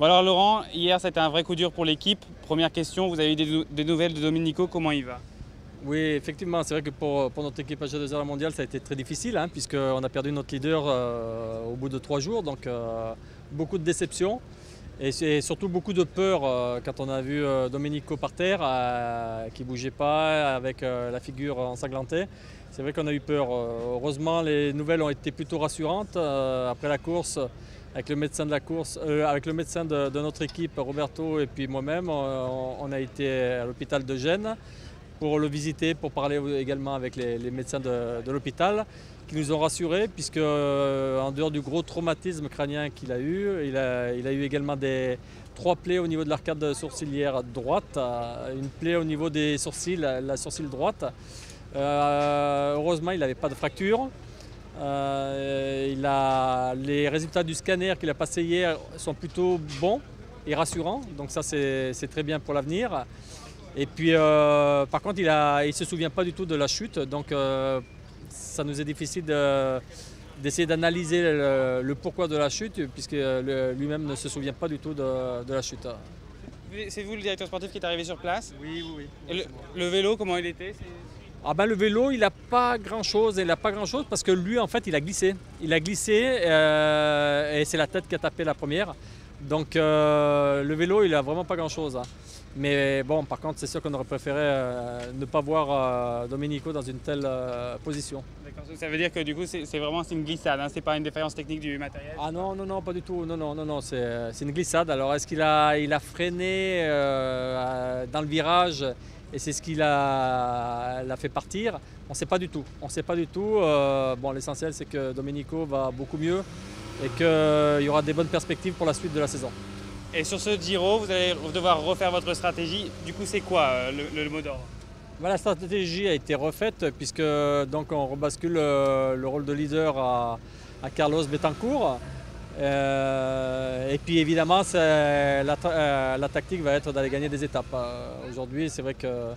Bon alors Laurent, hier c'était un vrai coup dur pour l'équipe. Première question, vous avez eu des nouvelles de Domenico, comment il va? Oui, effectivement, c'est vrai que pour notre équipe AG2R la mondiale, ça a été très difficile, hein, puisqu'on a perdu notre leader au bout de 3 jours. Donc beaucoup de déception et c'est surtout beaucoup de peur quand on a vu Domenico par terre, qui ne bougeait pas, avec la figure ensanglantée. C'est vrai qu'on a eu peur. Heureusement, les nouvelles ont été plutôt rassurantes. Après la course, avec le médecin de la course, avec le médecin de notre équipe, Roberto, et puis moi-même, on a été à l'hôpital de Gênes pour le visiter, pour parler également avec les médecins de l'hôpital, qui nous ont rassurés, puisque en dehors du gros traumatisme crânien qu'il a eu, il a eu également 3 plaies au niveau de l'arcade sourcilière droite, une plaie au niveau des sourcils, la sourcil droite. Heureusement, il n'avait pas de fracture. Les résultats du scanner qu'il a passé hier sont plutôt bons et rassurants, donc ça c'est très bien pour l'avenir. Et puis par contre il ne se souvient pas du tout de la chute, donc ça nous est difficile d'essayer d'analyser le pourquoi de la chute, puisque lui-même ne se souvient pas du tout de la chute. C'est vous le directeur sportif qui est arrivé sur place? Oui, oui, oui. Et le vélo, comment il était? Ah ben, le vélo, il n'a pas grand-chose, parce que lui, en fait, il a glissé. Il a glissé et c'est la tête qui a tapé la première. Donc le vélo, il n'a vraiment pas grand-chose, hein. Mais bon, par contre, c'est sûr qu'on aurait préféré ne pas voir Domenico dans une telle position. D'accord, ça veut dire que du coup, c'est vraiment une glissade, hein, c'est pas une défaillance technique du matériel? Ah non, non, non, pas du tout. Non, non, non, non, c'est une glissade. Alors, est-ce qu'il a freiné dans le virage et c'est ce qui l'a fait partir? On ne sait pas du tout. On sait pas du tout. Bon, l'essentiel, c'est que Domenico va beaucoup mieux et qu'il y aura des bonnes perspectives pour la suite de la saison. Et sur ce Giro, vous allez devoir refaire votre stratégie. Du coup, c'est quoi le mot d'ordre? La stratégie a été refaite, puisque donc on rebascule le rôle de leader à Carlos Betancourt. Et puis évidemment, la tactique va être d'aller gagner des étapes. Aujourd'hui, c'est vrai que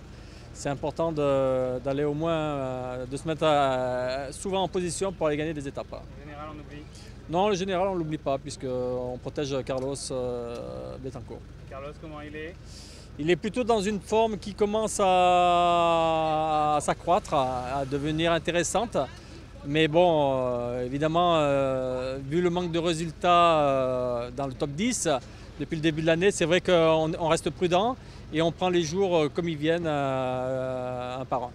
c'est important d'aller au moins, de se mettre souvent en position pour aller gagner des étapes. Le général, on oublie? Non, le général, on ne l'oublie pas, puisqu'on protège Carlos Betancourt. Carlos, comment il est? Il est plutôt dans une forme qui commence à s'accroître, à devenir intéressante. Mais bon, évidemment, vu le manque de résultats dans le top 10 depuis le début de l'année, c'est vrai qu'on reste prudent et on prend les jours comme ils viennent, un par un.